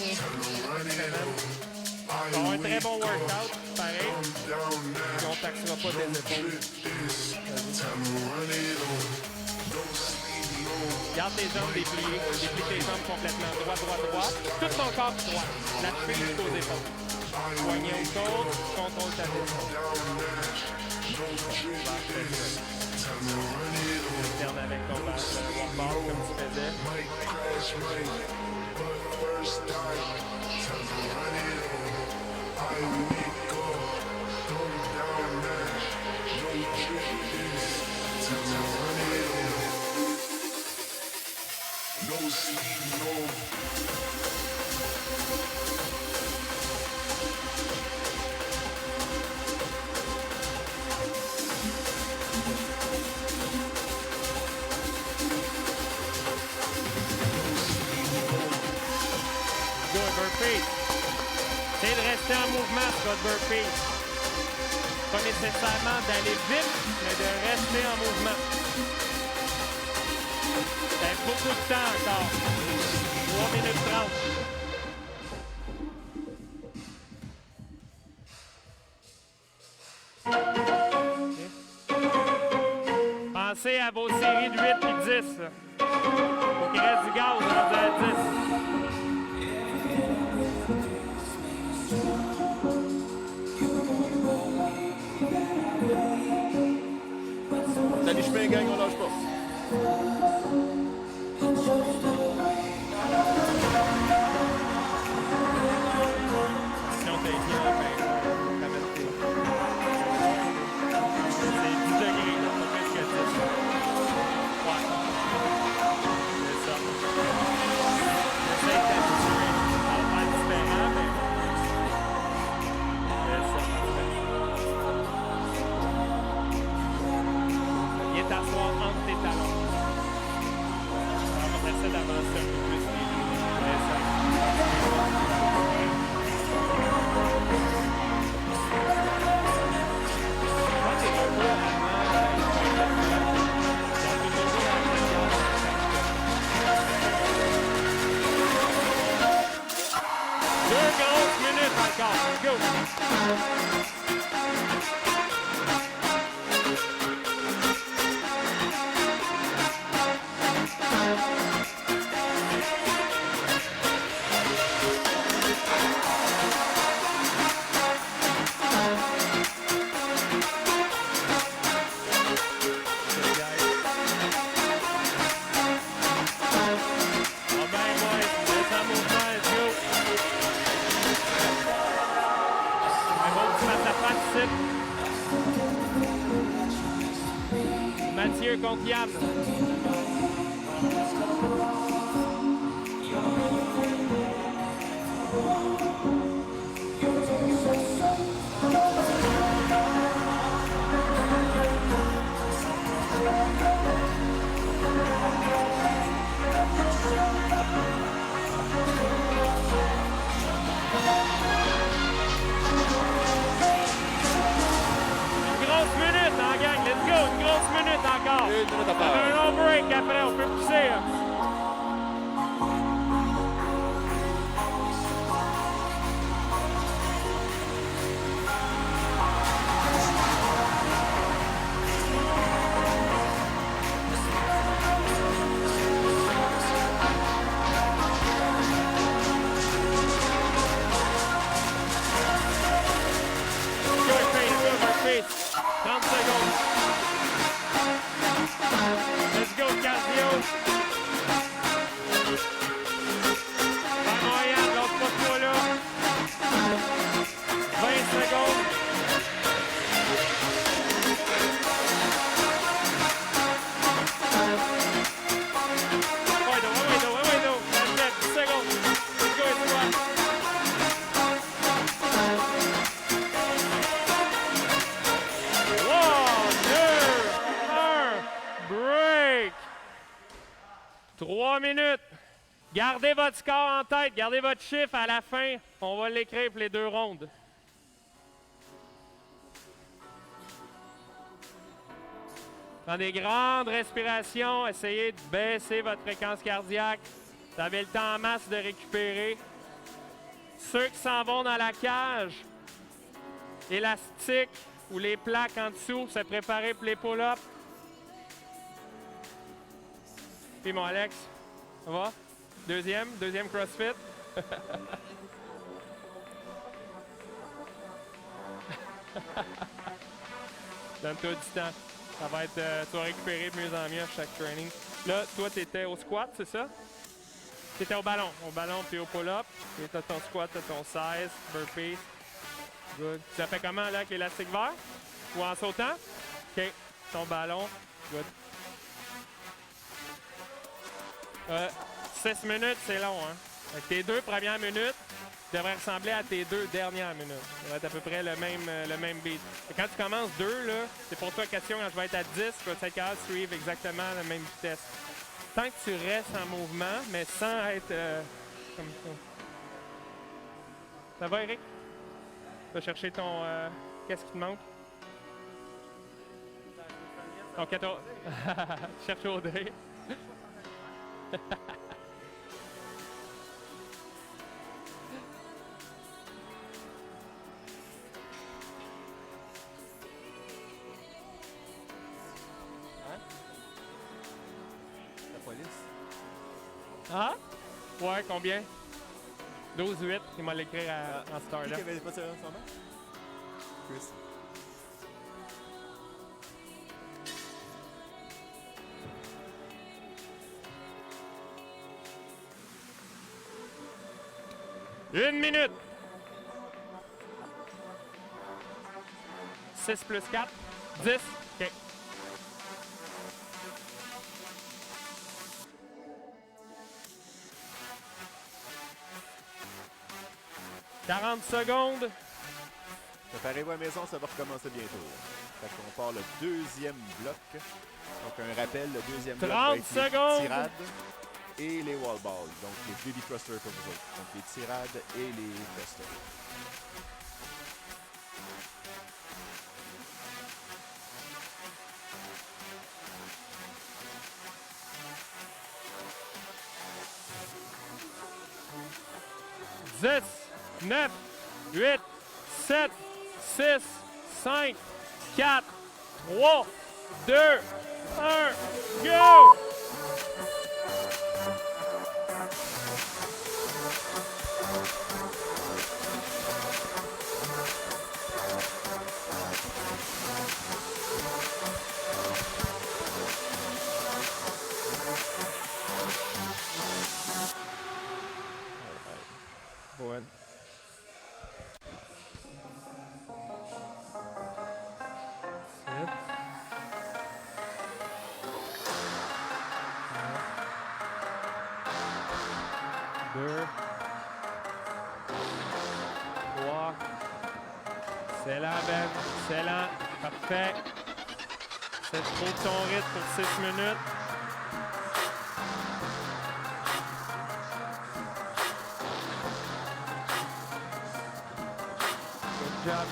On va avoir un très bon workout, pareil. Puis on taxera pas tes épaules. Garde tes jambes dépliées. Déplie tes jambes complètement. Droit, droit, droit. Tout ton corps droit. La cheville jusqu'aux épaules. Poignet au côte, contrôle ta tête. Alterne avec ton walk-bar comme tu faisais. Burpee. C'est de rester en mouvement sur votre burpee. Pas nécessairement d'aller vite, mais de rester en mouvement. Ça fait beaucoup de temps encore. 3 minutes 30. Okay. Pensez à vos séries de 8 et 10. Faut qu'il reste du gaz rendu à 10. Salut, je fais un gang, on lâche pas. Si on t'inquiète, c'est 10 degrés, là, pas plus que 10. Ouais. C'est ça. J'essaie de t'habituer. Ça va faire différent, mais... C'est ça, parfait. Viens t'asseoir entre tes talons. Alors, on essaie d'avancer un peu plus les deux. C'est ça. Go! Mathieu contre Yann. Une grosse minute encore. Une minute à faire. Un long break après, on peut pousser. 3 minutes. Gardez votre score en tête, gardez votre chiffre à la fin. On va l'écrire pour les 2 rondes. Prenez des grandes respirations, essayez de baisser votre fréquence cardiaque. Vous avez le temps en masse de récupérer. Ceux qui s'en vont dans la cage, élastique ou les plaques en dessous, se préparer pour les pull-ups. Puis mon Alex, ça va? Deuxième CrossFit. Donne-toi du temps. Ça va être, tu vas récupérer de mieux en mieux à chaque training. Là, toi, tu étais au squat, c'est ça? Tu étais au ballon puis au pull-up. Tu as ton squat, tu as ton 16, burpees. Good. Tu as fait comment là avec l'élastique vert? Ou en sautant? OK. Ton ballon. Good. 6 minutes, c'est long, hein? Avec tes 2 premières minutes devraient ressembler à tes 2 dernières minutes. Ça va être à peu près le même beat. Et quand tu commences 2, là, c'est pour toi question, quand je vais être à 10, je vais être capable de suivre exactement la même vitesse. Tant que tu restes en mouvement, mais sans être comme ça. Ça va, Eric? Tu vas chercher ton... qu'est-ce qui te manque? Ton 14. Cherche Audrey. Ah? Ouais, combien? 12-8, il m'a l'écrire en star Qui là. avait pas ça ensemble? Chris. Une minute! 6 plus 4, 10. OK. « 40 secondes. Préparez-vous à la maison, ça va recommencer bientôt. Fait qu'on part le deuxième bloc. Donc un rappel, le deuxième bloc va 30 être les secondes. tirades et les wall balls. Donc les baby thrusters pour vous autres. Donc les tirades et les thrusters. « 10, 9, 8, 7, 6, 5, 4, 3, 2, 1, go! » Bon. Deux. 3. Excellent, Ben. Excellent. Parfait. C'est trop de ton rythme pour 6 minutes.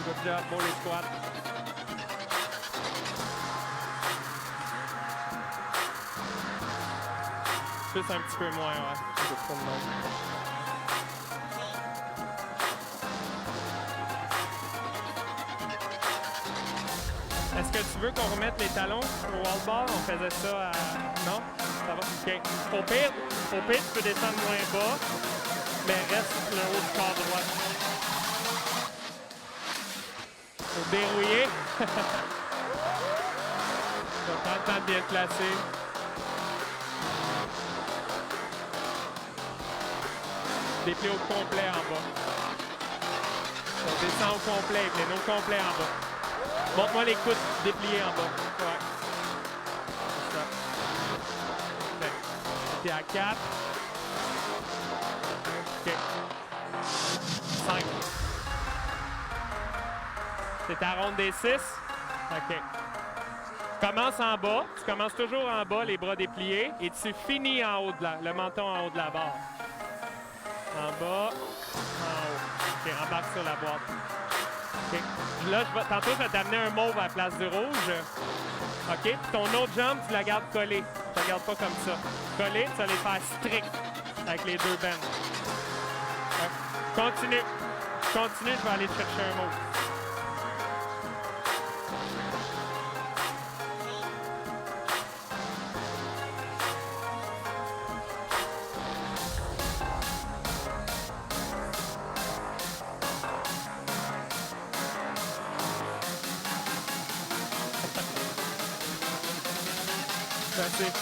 Good job, pour les squats. Juste un petit peu moins, ouais. Un peu trop de monde. Est-ce que tu veux qu'on remette les talons au wall bar? On faisait ça à... Non? Ça va? OK. Au pire, tu peux descendre moins bas, mais reste le haut du corps droit. Faut dérouiller. Tu vas prendre le temps de bien te placer. Déplié au complet en bas. On descend au complet, Evelyne, au complet en bas. Montre-moi les coudes dépliés en bas. Ouais. C'est ça. Okay. T'es à 4. OK. 5. C'est ta ronde des 6. OK. Tu commences en bas, tu commences toujours en bas, les bras dépliés, et tu finis en haut le menton en haut de la barre. En bas, en haut. OK, embarque sur la boîte. OK. Là, tantôt, je vais t'amener un mauve à la place du rouge. OK, puis ton autre jambe, tu la gardes collée. Tu la gardes pas comme ça. Collée, tu vas les faire strict avec les deux bandes. Ouais. Continue. Continue, je vais aller te chercher un mauve. That's it.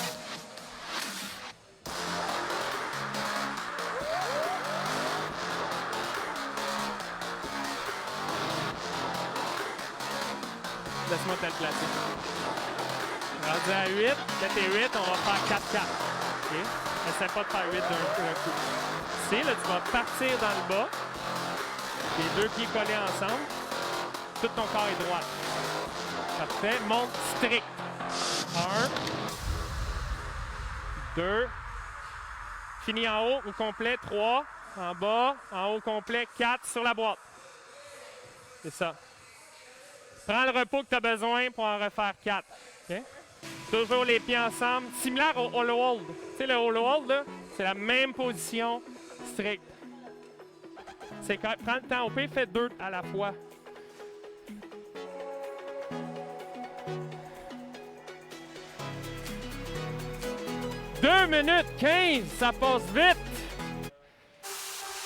Laisse-moi te le placer. Rendu à 8, quand t'es 8, on va faire 4-4. OK? Essaie pas de faire 8 d'un coup. Ici, là, tu vas partir dans le bas. Les deux pieds collés ensemble. Tout ton corps est droit. Parfait. Monte strict. 1, 2. Fini en haut au complet. 3. En bas. En haut au complet. 4 sur la boîte. C'est ça. Prends le repos que tu as besoin pour en refaire 4. Okay? Toujours les pieds ensemble. Similaire au hollow hold. Tu sais, le hollow hold, là, c'est la même position stricte. C'est quand prends le temps. Au pire, fais 2 à la fois. Deux minutes 15, ça passe vite.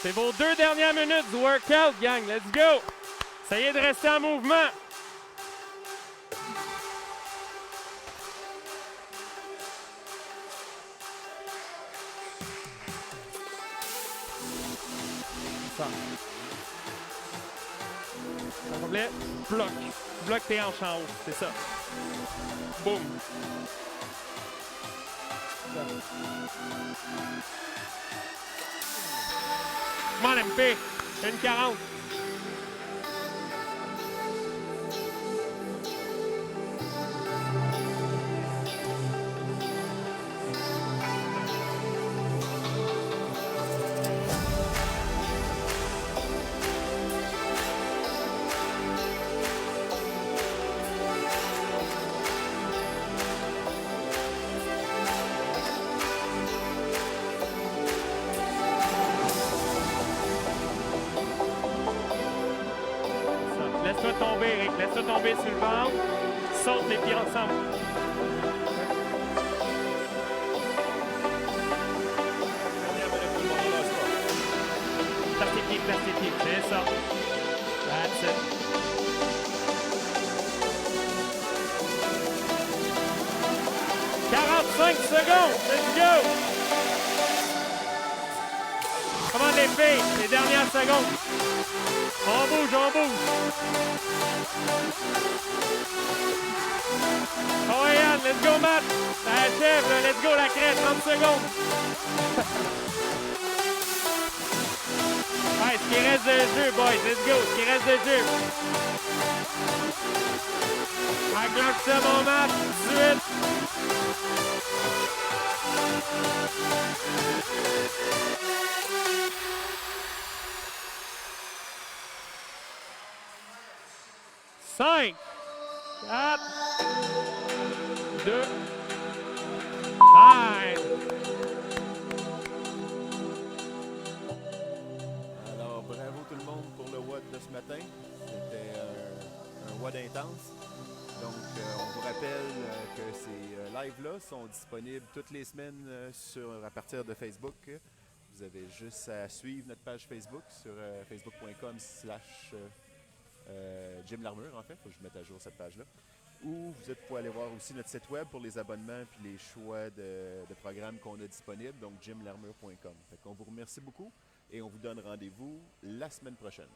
C'est vos 2 dernières minutes du workout, gang. Let's go. Essayez de rester en mouvement. Ça. Complet. Bloc. Bloc tes hanches en haut. C'est ça. Boum. Ça. Come on, MP. 1,40. Laisse-toi tomber, Eric. Laisse-toi tomber sur le ventre. Saute les pieds ensemble. Place tes pieds, place tes pieds. C'est ça. That's it. « 45 secondes. Let's go. Comment les filles? Les dernières secondes. On bouge, on bouge. Oh, Yann, let's go, Matt. Ça achève, là. Let's go, la crête, 30 secondes. Ouais, ce qui reste de jeu, boys. Let's go, ce qui reste de jeu. Enclenche ça, mon Matt. 18. Cinq, 4, 2, 1. Alors, bravo tout le monde pour le WOD de ce matin. C'était un WOD intense. Donc, on vous rappelle que ces lives-là sont disponibles toutes les semaines à partir de Facebook. Vous avez juste à suivre notre page Facebook sur facebook.com/Jim Larmure, en fait. Il faut que je mette à jour cette page-là. Ou vous pouvez aller voir aussi notre site web pour les abonnements puis les choix de programmes qu'on a disponibles, donc jimlarmure.com. On vous remercie beaucoup et on vous donne rendez-vous la semaine prochaine.